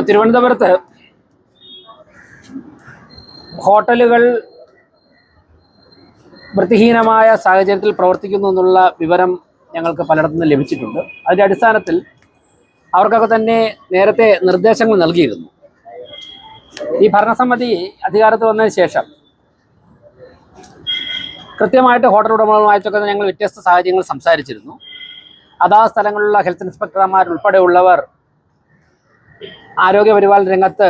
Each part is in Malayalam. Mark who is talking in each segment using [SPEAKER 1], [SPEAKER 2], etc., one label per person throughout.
[SPEAKER 1] തിരുവനന്തപുരത്ത് ഹോട്ടലുകൾ വൃത്തിഹീനമായ സാഹചര്യത്തിൽ പ്രവർത്തിക്കുന്നു എന്നുള്ള വിവരം ഞങ്ങൾക്ക് പലയിടത്തുനിന്ന് ലഭിച്ചിട്ടുണ്ട്. അതിൻ്റെ അടിസ്ഥാനത്തിൽ അവർക്കൊക്കെ തന്നെ നേരത്തെ നിർദ്ദേശങ്ങൾ നൽകിയിരുന്നു. ഈ ഭരണസമിതി അധികാരത്തിൽ വന്നതിന് ശേഷം കൃത്യമായിട്ട് ഹോട്ടൽ ഉടമകളുമായിട്ടൊക്കെ ഞങ്ങൾ വ്യത്യസ്ത സാഹചര്യങ്ങൾ സംസാരിച്ചിരുന്നു. അതാത് സ്ഥലങ്ങളിലുള്ള ഹെൽത്ത് ഇൻസ്പെക്ടർമാരുൾപ്പെടെയുള്ളവർ ആരോഗ്യപരിപാലന രംഗത്ത്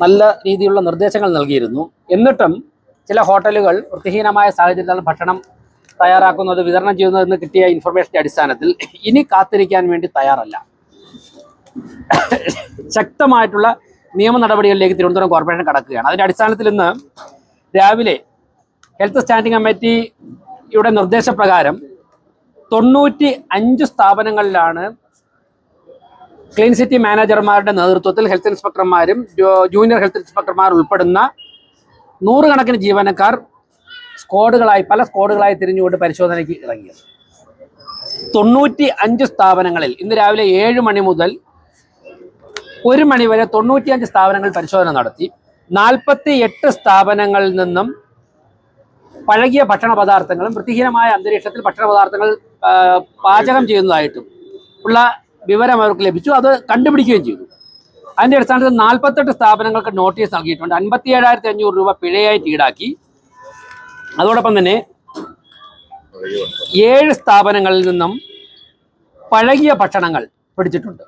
[SPEAKER 1] നല്ല രീതിയിലുള്ള നിർദ്ദേശങ്ങൾ നൽകിയിരുന്നു. എന്നിട്ടും ചില ഹോട്ടലുകൾ വൃത്തിഹീനമായ സാഹചര്യത്തിലാണ് ഭക്ഷണം തയ്യാറാക്കുന്നത്, വിതരണം ചെയ്യുന്നതെന്ന് കിട്ടിയ ഇൻഫർമേഷൻ്റെ അടിസ്ഥാനത്തിൽ ഇനി കാത്തിരിക്കാൻ വേണ്ടി തയ്യാറല്ല. ശക്തമായിട്ടുള്ള നിയമ നടപടികളിലേക്ക് തിരുവനന്തപുരം കോർപ്പറേഷൻ കടക്കുകയാണ്. അതിൻ്റെ അടിസ്ഥാനത്തിൽ ഇന്ന് രാവിലെ ഹെൽത്ത് സ്റ്റാൻഡിംഗ് കമ്മിറ്റിയുടെ നിർദ്ദേശപ്രകാരം 95 സ്ഥാപനങ്ങളിലാണ് ക്ലീൻ സിറ്റി മാനേജർമാരുടെ നേതൃത്വത്തിൽ ഹെൽത്ത് ഇൻസ്പെക്ടർമാരും ജൂനിയർ ഹെൽത്ത് ഇൻസ്പെക്ടർമാർ ഉൾപ്പെടുന്ന 100 കണക്കിന് ജീവനക്കാർ പല സ്ക്വാഡുകളായി തിരിഞ്ഞുകൊണ്ട് പരിശോധനയ്ക്ക് ഇറങ്ങിയത്. 95 സ്ഥാപനങ്ങളിൽ ഇന്ന് രാവിലെ 7 മണി മുതൽ 1 മണി വരെ 95 സ്ഥാപനങ്ങൾ പരിശോധന നടത്തി. 48 സ്ഥാപനങ്ങളിൽ നിന്നും പഴകിയ ഭക്ഷണ പദാർത്ഥങ്ങളും വൃത്തിഹീനമായ അന്തരീക്ഷത്തിൽ ഭക്ഷണ പദാർത്ഥങ്ങൾ പാചകം ചെയ്യുന്നതായിട്ടും ഉള്ള വിവരം അവർക്ക് ലഭിച്ചു. അത് കണ്ടുപിടിക്കുകയും ചെയ്തു. അതിൻ്റെ അടിസ്ഥാനത്തിൽ 48 സ്ഥാപനങ്ങൾക്ക് നോട്ടീസ് നൽകിയിട്ടുണ്ട്. 57,500 രൂപ പിഴയായിട്ട് ഈടാക്കി. അതോടൊപ്പം തന്നെ 7 സ്ഥാപനങ്ങളിൽ നിന്നും പഴകിയ ഭക്ഷണങ്ങൾ പിടിച്ചിട്ടുണ്ട്.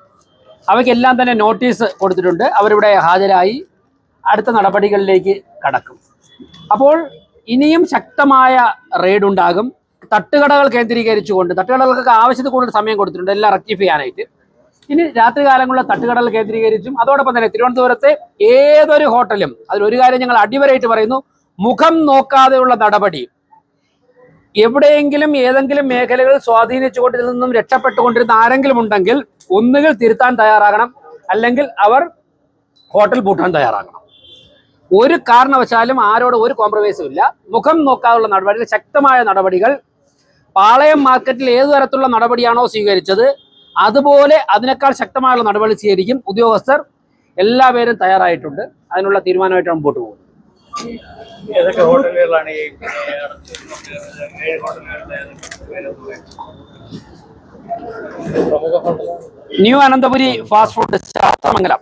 [SPEAKER 1] അവയ്ക്കെല്ലാം തന്നെ നോട്ടീസ് കൊടുത്തിട്ടുണ്ട്. അവരിവിടെ ഹാജരായി അടുത്ത നടപടികളിലേക്ക് കടക്കും. അപ്പോൾ ഇനിയും ശക്തമായ റെയ്ഡ് ഉണ്ടാകും. തട്ടുകടകൾ കേന്ദ്രീകരിച്ചുകൊണ്ട്, തട്ടുകടകൾക്കൊക്കെ ആവശ്യത്തിൽ കൂടുതൽ സമയം കൊടുത്തിട്ടുണ്ട് എല്ലാം റെക്ടിഫൈ ചെയ്യാനായിട്ട്. ഇനി രാത്രി കാലങ്ങളിലെ തട്ടുകടകൾ കേന്ദ്രീകരിച്ചും അതോടൊപ്പം തന്നെ തിരുവനന്തപുരത്തെ ഏതൊരു ഹോട്ടലും, അതിലൊരു കാര്യം ഞങ്ങൾ അടിവരയിട്ട് പറയുന്നു, മുഖം നോക്കാതെയുള്ള നടപടി. എവിടെയെങ്കിലും ഏതെങ്കിലും മേഖലകൾ സ്വാധീനിച്ചുകൊണ്ട് ഇതിൽ നിന്നും രക്ഷപ്പെട്ടുകൊണ്ടിരുന്ന ആരെങ്കിലും ഉണ്ടെങ്കിൽ ഒന്നുകിൽ തിരുത്താൻ തയ്യാറാകണം, അല്ലെങ്കിൽ അവർ ഹോട്ടൽ പൂട്ടാൻ തയ്യാറാകണം. ഒരു കാരണവശാലും ആരോട് ഒരു കോംപ്രമൈസും ഇല്ല. മുഖം നോക്കാതെയുള്ള നടപടികൾ, ശക്തമായ നടപടികൾ. പാളയം മാർക്കറ്റിൽ ഏതു തരത്തിലുള്ള നടപടിയാണോ സ്വീകരിച്ചത് അതുപോലെ അതിനേക്കാൾ ശക്തമായുള്ള നടപടി സ്വീകരിക്കും. ഉദ്യോഗസ്ഥർ എല്ലാവരും തയ്യാറായിട്ടുണ്ട്. അതിനുള്ള തീരുമാനമായിട്ട് മുമ്പോട്ട് പോകും. New Ananthapuri fast food Sasthamangalam,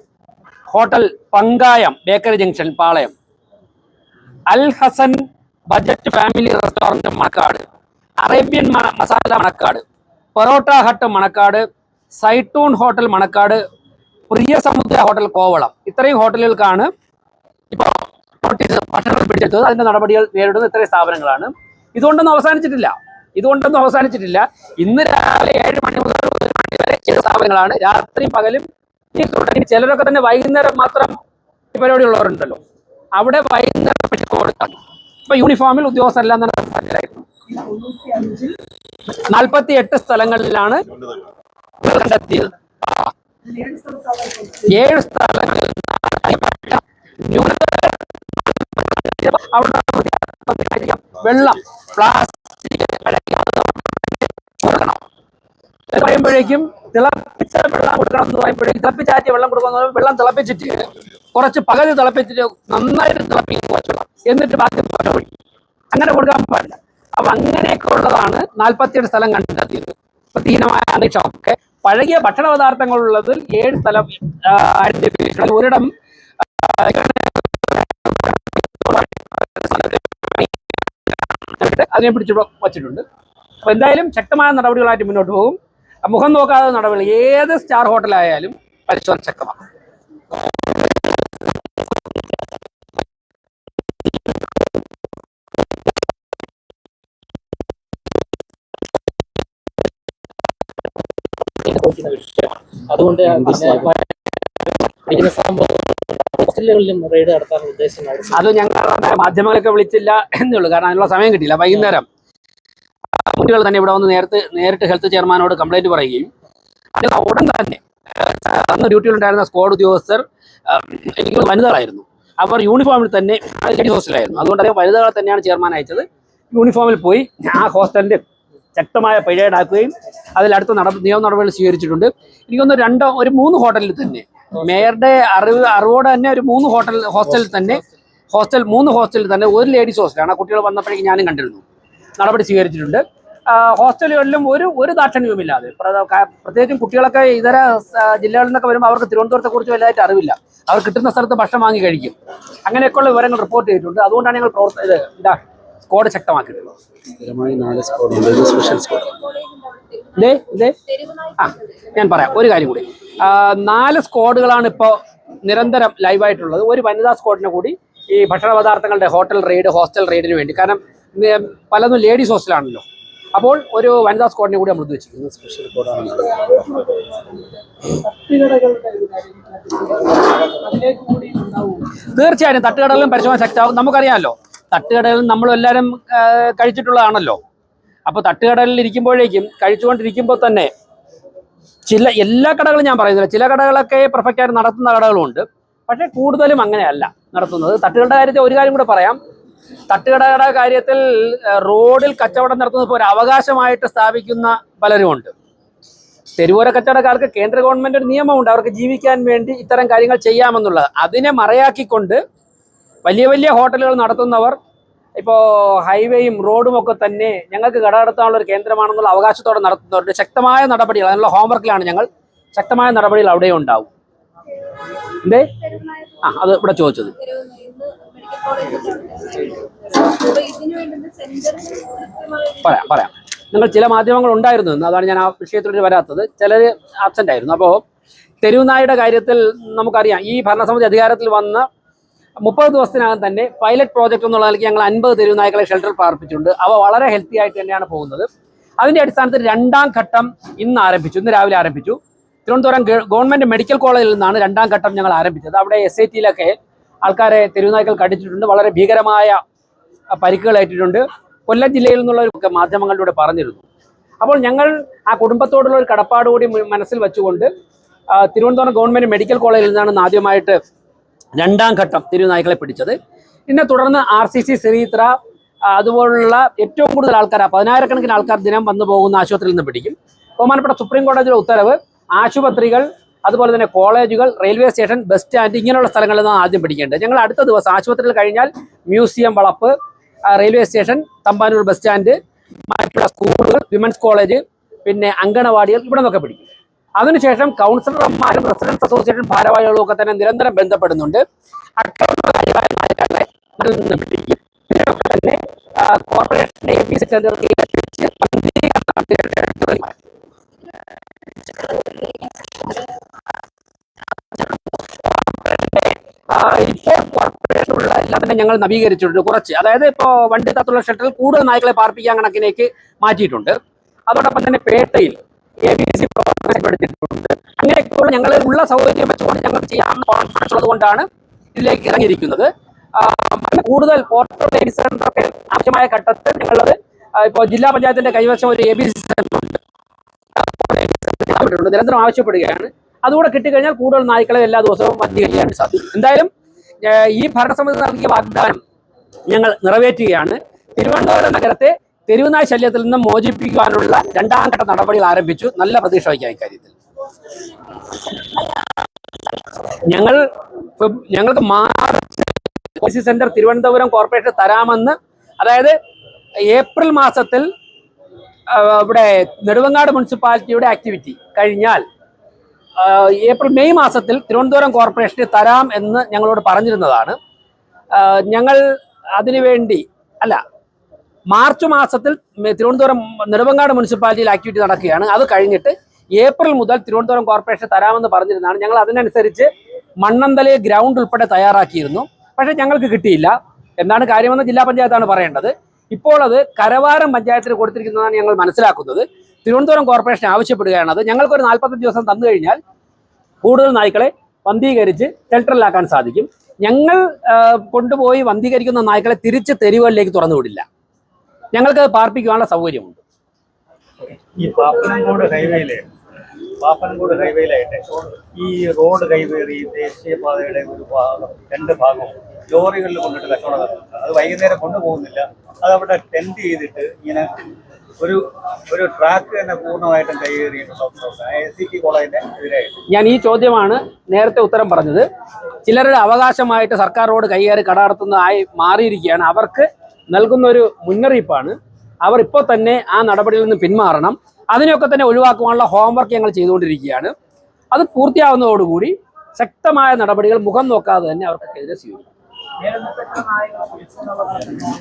[SPEAKER 1] hotel Pankayam bakery junction Palayam, Al Hasan budget family restaurant Manacaud, Arabian masala Manacaud, porotta hut Manacaud, Zaitoon hotel Manacaud, Priya Samudra hotel Kovalam, ഇത്രയും ഹോട്ടലുകൾക്കാണ് ഇപ്പോൾ നോട്ടീസ് ഭക്ഷണങ്ങൾ പിടിച്ചെടുത്തത്. അതിൻ്റെ നടപടികൾ നേരിടുന്ന ഇത്രയും സ്ഥാപനങ്ങളാണ്. ഇതുകൊണ്ടൊന്നും അവസാനിച്ചിട്ടില്ല. ഇന്ന് രാവിലെ 7 മണി മുതൽ 1 മണി വരെ ചില സ്ഥാപനങ്ങളാണ്. രാത്രിയും പകലും ചിലരൊക്കെ തന്നെ വൈകുന്നേരം മാത്രം ഈ പരിപാടിയുള്ളവരുണ്ടല്ലോ, അവിടെ വൈകുന്നേരം കൊടുക്കാം. ഇപ്പൊ യൂണിഫോമിൽ ഉദ്യോഗസ്ഥരെല്ലാം തന്നെ ഹാജരായിരുന്നു. 48 സ്ഥലങ്ങളിലാണ് കണ്ടെത്തിയത്. 7 സ്ഥലങ്ങളിൽ വെള്ളം, പ്ലാസ്റ്റിക് കൊടുക്കണം പറയുമ്പോഴേക്കും, തിളപ്പിച്ച വെള്ളം കൊടുക്കണം എന്ന് പറയുമ്പോഴേക്കും, തിളപ്പിച്ചാറ്റിയ വെള്ളം കൊടുക്കുന്ന വെള്ളം തിളപ്പിച്ചിട്ട് കുറച്ച് പകല് തിളപ്പിച്ചിട്ട് നന്നായിട്ട് തിളപ്പിക്കുക, എന്നിട്ട് ബാക്കി അങ്ങനെ കൊടുക്കാൻ പാടില്ല. അപ്പൊ അങ്ങനെയൊക്കെ ഉള്ളതാണ് 48 സ്ഥലം കണ്ടെത്തിയത്. വൃത്തിഹീനമായ അന്തരീക്ഷമൊക്കെ പഴകിയ ഭക്ഷണ പദാർത്ഥങ്ങളുള്ളതിൽ 7 സ്ഥലം ഐഡന്റിഫിക്കേഷൻ. ഒരിടം അതിനെ പിടിച്ച് വച്ചിട്ടുണ്ട്. അപ്പൊ എന്തായാലും ശക്തമായ നടപടികളായിട്ട് മുന്നോട്ട് പോകും. മുഖം നോക്കാതെ നടപടി. ഏത് സ്റ്റാർ ഹോട്ടലായാലും പരിശോധന ശക്തമാണ്. വിഷയമാണ്. അതുകൊണ്ട് സംഭവം
[SPEAKER 2] ഹോസ്റ്റലുകളിലും റെയ്ഡ് നടത്താൻ ഉദ്ദേശം?
[SPEAKER 1] അത് ഞങ്ങൾ മാധ്യമങ്ങളൊക്കെ വിളിച്ചില്ല എന്നുള്ളൂ, കാരണം അതിനുള്ള സമയം കിട്ടിയില്ല. വൈകുന്നേരം കുട്ടികൾ തന്നെ ഇവിടെ വന്ന് നേരിട്ട് ഹെൽത്ത് ചെയർമാനോട് കംപ്ലൈന്റ് പറയുകയും ഉടൻ തന്നെ അന്ന് ഡ്യൂട്ടിയിലുണ്ടായിരുന്ന സ്ക്വാഡ് ഉദ്യോഗസ്ഥർ എനിക്ക് വനിതകളായിരുന്നു. അവർ യൂണിഫോമിൽ തന്നെ ലേഡീസ് ഹോസ്റ്റലായിരുന്നു. അതുകൊണ്ട് അദ്ദേഹം വനിതകളെ തന്നെയാണ് ചെയർമാൻ അയച്ചത്. യൂണിഫോമിൽ പോയി ആ ഹോസ്റ്റലിന്റെ ശക്തമായ പിഴ ഈടാക്കുകയും അതിലടുത്ത നിയമ നടപടികൾ സ്വീകരിച്ചിട്ടുണ്ട്. എനിക്കൊന്ന് 3 ഹോട്ടലിൽ തന്നെ മേയറുടെ അറിവോടെ തന്നെ ഒരു 3 ഹോസ്റ്റലിൽ തന്നെ ഒരു ലേഡീസ് ഹോസ്റ്റലാണ്. ആ കുട്ടികൾ വന്നപ്പോഴേക്കും ഞാനും കണ്ടിരുന്നു. നടപടി സ്വീകരിച്ചിട്ടുണ്ട്. ഹോസ്റ്റലുകളിലും ഒരു ദാക്ഷിണ്യവുമില്ലാതെ, പ്രത്യേകിച്ചും കുട്ടികളൊക്കെ ഇതര ജില്ലകളിൽ നിന്നൊക്കെ വരുമ്പോൾ അവർക്ക് തിരുവനന്തപുരത്തെ കുറിച്ച് വലുതായിട്ട് അറിവില്ല. അവർ കിട്ടുന്ന സ്ഥലത്ത് ഭക്ഷണം വാങ്ങി കഴിക്കും. അങ്ങനെയൊക്കെയുള്ള വിവരങ്ങൾ റിപ്പോർട്ട് ചെയ്തിട്ടുണ്ട്. അതുകൊണ്ടാണ് ഞങ്ങൾ സ്ക്വാഡ് ശക്തമാക്കിയിട്ടുള്ളത്. ഞാൻ പറയാം ഒരു കാര്യം കൂടി. 4 സ്ക്വാഡുകളാണ് ഇപ്പോൾ നിരന്തരം ലൈവായിട്ടുള്ളത്. ഒരു വനിതാ സ്ക്വാഡിനെ കൂടി ഈ ഭക്ഷണ പദാർത്ഥങ്ങളുടെ ഹോസ്റ്റൽ റെയ്ഡിന് വേണ്ടി, കാരണം പലതും ലേഡീസ് ഹോസ്റ്റലാണല്ലോ. അപ്പോൾ ഒരു വനിതാ സ്ക്വാഡിനെ കൂടി നമ്മൾ ഉദ്ദേശിക്കുന്നത്. സ്പെഷ്യൽ കോഡാണ്. തീർച്ചയായും തട്ടുകടകളിലും പരിശോധന ശക്തമാകും. നമുക്കറിയാമല്ലോ, തട്ടുകടകളിൽ നമ്മളെല്ലാവരും കഴിച്ചിട്ടുള്ളതാണല്ലോ. അപ്പോൾ തട്ടുകടലിൽ ഇരിക്കുമ്പോഴേക്കും കഴിച്ചുകൊണ്ടിരിക്കുമ്പോൾ തന്നെ എല്ലാ കടകളും ഞാൻ പറയുന്നില്ല, ചില കടകളൊക്കെ പെർഫെക്റ്റ് ആയിട്ട് നടത്തുന്ന കടകളുമുണ്ട്. പക്ഷേ കൂടുതലും അങ്ങനെയല്ല നടത്തുന്നത്. തട്ടുകടയുടെ കാര്യത്തിൽ ഒരു കാര്യം കൂടെ പറയാം. തട്ടുകടയുടെ കാര്യത്തിൽ റോഡിൽ കച്ചവടം നടത്തുന്നത് ഇപ്പോൾ ഒരു അവകാശമായിട്ട് സ്ഥാപിക്കുന്ന പലരുമുണ്ട്. തെരുവോര കച്ചവടക്കാർക്ക് കേന്ദ്ര ഗവൺമെന്റ് ഒരു നിയമമുണ്ട്, അവർക്ക് ജീവിക്കാൻ വേണ്ടി ഇത്തരം കാര്യങ്ങൾ ചെയ്യാമെന്നുള്ളത്. അതിനെ മറയാക്കിക്കൊണ്ട് വലിയ വലിയ ഹോട്ടലുകൾ നടത്തുന്നവർ ഇപ്പോൾ ഹൈവേയും റോഡും ഒക്കെ തന്നെ ഞങ്ങൾക്ക് കട നടത്താനുള്ള ഒരു കേന്ദ്രമാണെന്നുള്ള അവകാശത്തോടെ നടത്തുന്നവരുടെ ശക്തമായ നടപടികൾ, അതിനുള്ള ഹോംവർക്കിലാണ് ഞങ്ങൾ. ശക്തമായ നടപടികൾ അവിടെയും ഉണ്ടാവും. അത് ഇവിടെ ചോദിച്ചത്. പറയാം. നിങ്ങൾ ചില മാധ്യമങ്ങൾ ഉണ്ടായിരുന്നു എന്ന്, അതാണ് ഞാൻ ആ വിഷയത്തിലൂടെ വരാത്തത്. ചിലർ ആബ്സെന്റ് ആയിരുന്നു. അപ്പോൾ തെരുവുനായുടെ കാര്യത്തിൽ നമുക്കറിയാം, ഈ ഭരണസമിതി അധികാരത്തിൽ വന്ന 30 ദിവസത്തിനകം തന്നെ പൈലറ്റ് പ്രോജക്റ്റ് എന്നുള്ള നിലയ്ക്ക് ഞങ്ങൾ 50 തെരുവുനായ്ക്കളെ ഷെൽട്ടറിൽ പാർപ്പിച്ചിട്ടുണ്ട്. അവ വളരെ ഹെൽത്തി ആയിട്ട് തന്നെയാണ് പോകുന്നത്. അതിൻ്റെ അടിസ്ഥാനത്തിൽ 2ാം ഘട്ടം ഇന്ന് രാവിലെ ആരംഭിച്ചു. തിരുവനന്തപുരം ഗവൺമെന്റ് മെഡിക്കൽ കോളേജിൽ നിന്നാണ് 2ാം ഘട്ടം ഞങ്ങൾ ആരംഭിച്ചത്. അവിടെ SIT-യിലൊക്കെ ആൾക്കാരെ തെരുവുനായ്ക്കൾ കടിച്ചിട്ടുണ്ട്. വളരെ ഭീകരമായ പരിക്കുകൾ ഏറ്റിട്ടുണ്ട്. കൊല്ലം ജില്ലയിൽ നിന്നുള്ളവരൊക്കെ മാധ്യമങ്ങളിലൂടെ പറഞ്ഞിരുന്നു. അപ്പോൾ ഞങ്ങൾ ആ കുടുംബത്തോടുള്ള ഒരു കടപ്പാട് കൂടി മനസ്സിൽ വെച്ചുകൊണ്ട് തിരുവനന്തപുരം ഗവൺമെന്റ് മെഡിക്കൽ കോളേജിൽ നിന്നാണ് ആദ്യമായിട്ട് 2ാം ഘട്ടം തെരുവുനായ്ക്കളെ പിടിച്ചത്. പിന്നെ തുടർന്ന് RCC, ശ്രീത്ര അതുപോലുള്ള ഏറ്റവും കൂടുതൽ ആൾക്കാർ, 10,000-കണക്കിന് ആൾക്കാർ ദിനം വന്നു പോകുന്ന ആശുപത്രിയിൽ നിന്ന് പിടിക്കും. ബഹുമാനപ്പെട്ട സുപ്രീം കോടതിയുടെ ഉത്തരവ് ആശുപത്രികൾ, അതുപോലെ തന്നെ കോളേജുകൾ, റെയിൽവേ സ്റ്റേഷൻ, ബസ് സ്റ്റാൻഡ്, ഇങ്ങനെയുള്ള സ്ഥലങ്ങളിൽ നിന്നാണ് ആദ്യം പിടിക്കേണ്ടത്. ഞങ്ങൾ അടുത്ത ദിവസം ആശുപത്രിയിൽ കഴിഞ്ഞാൽ മ്യൂസിയം വളപ്പ്, railway station, Thampanoor bus stand, മറ്റുള്ള സ്കൂളുകൾ, വിമൻസ് കോളേജ്, പിന്നെ അങ്കണവാടികൾ, ഇവിടെ നിന്നൊക്കെ പിടിക്കും. അതിനുശേഷം കൗൺസിലർമാരും റെസിഡൻസ് അസോസിയേഷൻ ഭാരവാഹികളും ഒക്കെ തന്നെ നിരന്തരം ബന്ധപ്പെടുന്നുണ്ട്. തന്നെ കോർപ്പറേഷന്റെ APC കോർപ്പറേഷനുള്ള എല്ലാം തന്നെ ഞങ്ങൾ നവീകരിച്ചിട്ടുണ്ട് കുറച്ച്. അതായത് ഇപ്പോൾ വണ്ടി തത്തുള്ള ഷെൽട്ടറിൽ കൂടുതൽ നായ്ക്കളെ പാർപ്പിക്കാൻ കണക്കിലേക്ക് മാറ്റിയിട്ടുണ്ട്. അതോടൊപ്പം തന്നെ പേട്ടയിൽ APC പ്രവർത്തനപ്പെടുത്തിയിട്ടുണ്ട്. അങ്ങനെയൊക്കെയുള്ള ഞങ്ങൾ ഉള്ള സൗകര്യം വെച്ചുകൊണ്ട് ഞങ്ങൾ ചെയ്യാവുന്ന കോൺഫിഡൻസ് ഉള്ളത് കൊണ്ടാണ് ഇതിലേക്ക് ഇറങ്ങിയിരിക്കുന്നത്. കൂടുതൽ പോർട്ടൽ ലേഡീസ് സെന്ററൊക്കെ ആവശ്യമായ ഘട്ടത്തിൽ ഞങ്ങളത് ഇപ്പോൾ ജില്ലാ പഞ്ചായത്തിന്റെ കൈവശം ഒരു APC സെന്ററുണ്ട്, നിരന്തരം ആവശ്യപ്പെടുകയാണ്. അതുകൂടെ കിട്ടിക്കഴിഞ്ഞാൽ കൂടുതൽ നായ്ക്കളെ എല്ലാ ദിവസവും വന്ധ്യീകരിക്കാൻ സാധിക്കും. എന്തായാലും ഈ ഭരണസമിതി നൽകിയ വാഗ്ദാനം ഞങ്ങൾ നിറവേറ്റുകയാണ്. തിരുവനന്തപുരം നഗരത്തെ തെരുവുനായ് ശല്യത്തിൽ നിന്ന് മോചിപ്പിക്കാനുള്ള 2ാം ഘട്ട നടപടികൾ ആരംഭിച്ചു. നല്ല പ്രതീക്ഷ വയ്ക്കാം ഇക്കാര്യത്തിൽ. ഞങ്ങൾക്ക് മാർച്ച് സെന്റർ തിരുവനന്തപുരം കോർപ്പറേഷൻ തരാമെന്ന്, അതായത് ഏപ്രിൽ മാസത്തിൽ ഇവിടെ നെടുവങ്ങാട് മുനിസിപ്പാലിറ്റിയുടെ ആക്ടിവിറ്റി കഴിഞ്ഞാൽ മെയ് മാസത്തിൽ തിരുവനന്തപുരം കോർപ്പറേഷന് തരാം എന്ന് ഞങ്ങളോട് പറഞ്ഞിരുന്നതാണ്. ഞങ്ങൾ അതിനുവേണ്ടി മാർച്ച് മാസത്തിൽ തിരുവനന്തപുരം നെടുവങ്ങാട് മുനിസിപ്പാലിറ്റിയിൽ ആക്ടിവിറ്റി നടക്കുകയാണ്. അത് കഴിഞ്ഞിട്ട് ഏപ്രിൽ മുതൽ തിരുവനന്തപുരം കോർപ്പറേഷൻ തരാമെന്ന് പറഞ്ഞിരുന്നതാണ്. ഞങ്ങൾ അതിനനുസരിച്ച് മണ്ണന്തല ഗ്രൗണ്ട് ഉൾപ്പെടെ തയ്യാറാക്കിയിരുന്നു. പക്ഷേ ഞങ്ങൾക്ക് കിട്ടിയില്ല. എന്താണ് കാര്യമെന്ന് ജില്ലാ പഞ്ചായത്താണ് പറയേണ്ടത്. ഇപ്പോൾ അത് കരവാരം പഞ്ചായത്തിന് കൊടുത്തിരിക്കുന്നതാണ് ഞങ്ങൾ മനസ്സിലാക്കുന്നത്. തിരുവനന്തപുരം കോർപ്പറേഷൻ ആവശ്യപ്പെടുകയാണ്. അത് ഞങ്ങൾക്കൊരു 45 ദിവസം തന്നു കഴിഞ്ഞാൽ കൂടുതൽ നായ്ക്കളെ വന്ധീകരിച്ച് ഷെൽട്ടറിലാക്കാൻ സാധിക്കും. ഞങ്ങൾ കൊണ്ടുപോയി വന്ധീകരിക്കുന്ന നായ്ക്കളെ തിരിച്ച് തെരുവുകളിലേക്ക് തുറന്നു വിടില്ല. ഞങ്ങൾക്ക് പാർപ്പിക്കുവാനുള്ള സൗകര്യമുണ്ട്.
[SPEAKER 3] ഈ പാപ്പനംകോട് ഹൈവേയിലായിട്ട് ഈ റോഡ് കൈവേറി ദേശീയപാതയുടെ ഒരു ഭാഗം 2 ഭാഗവും ലോറികളിൽ കൊണ്ടിട്ട് കച്ചവടം നടത്തുന്നുണ്ട്. അത് വൈകുന്നേരം കൊണ്ടുപോകുന്നില്ല. അതവിടെ ടെൻറ്റ് ചെയ്തിട്ട് ഇങ്ങനെ ഒരു ട്രാക്ക് തന്നെ പൂർണ്ണമായിട്ടും കൈയേറിയിട്ടുള്ള ACT കോളേജിന്റെ എതിരായിട്ട്.
[SPEAKER 1] ഞാൻ ഈ ചോദ്യമാണ് നേരത്തെ ഉത്തരം പറഞ്ഞത്. ചിലരുടെ അവകാശമായിട്ട് സർക്കാർ റോഡ് കൈയേറി കട നടത്തുന്നതായി മാറിയിരിക്കുകയാണ്. അവർക്ക് നൽകുന്ന ഒരു മുന്നറിയിപ്പാണ്. അവർ ഇപ്പോൾ തന്നെ ആ നടപടിയിൽ നിന്ന് പിന്മാറണം. അതിനെയൊക്കെ തന്നെ ഒഴിവാക്കുവാനുള്ള ഹോംവർക്ക് ഞങ്ങൾ ചെയ്തുകൊണ്ടിരിക്കുകയാണ്. അത് പൂർത്തിയാവുന്നതോടുകൂടി ശക്തമായ നടപടികൾ മുഖം നോക്കാതെ തന്നെ അവർക്കെതിരെ സ്വീകരിക്കും.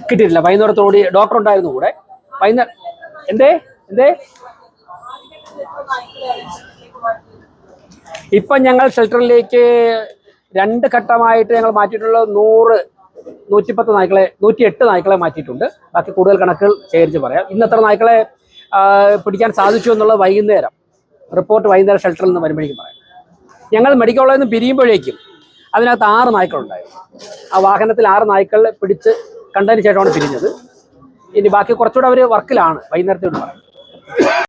[SPEAKER 1] കിട്ടിയിട്ടില്ല. വൈകുന്നേരത്തോടി ഡോക്ടർ ഉണ്ടായിരുന്നു കൂടെ. വൈകുന്നേരം എന്തേ ഇപ്പം ഞങ്ങൾ ഷെൽട്ടറിലേക്ക് 2 ഘട്ടമായിട്ട് ഞങ്ങൾ മാറ്റിയിട്ടുള്ളത് 110 നായ്ക്കളെ 108 നായ്ക്കളെ മാറ്റിയിട്ടുണ്ട്. ബാക്കി കൂടുതൽ കണക്കുകൾ ശേഖരിച്ച് പറയാം. ഇന്നത്ര നായ്ക്കളെ പിടിക്കാൻ സാധിച്ചു എന്നുള്ളത് റിപ്പോർട്ട് വൈകുന്നേരം ഷെൽട്ടറിൽ നിന്ന് വരുമ്പോഴേക്കും പറയാം. ഞങ്ങൾ മെഡിക്കൽ കോളേജിൽ നിന്ന് പിരിയുമ്പോഴേക്കും അതിനകത്ത് 6 നായ്ക്കളുണ്ടായിരുന്നു. ആ വാഹനത്തിൽ 6 നായ്ക്കളെ പിടിച്ച് കണ്ടതിന് ശേഷമാണ് പിരിഞ്ഞത്. ഇനി ബാക്കി കുറച്ചുകൂടെ അവർ വർക്കിലാണ്. വൈകുന്നേരത്തോട് പറയാം.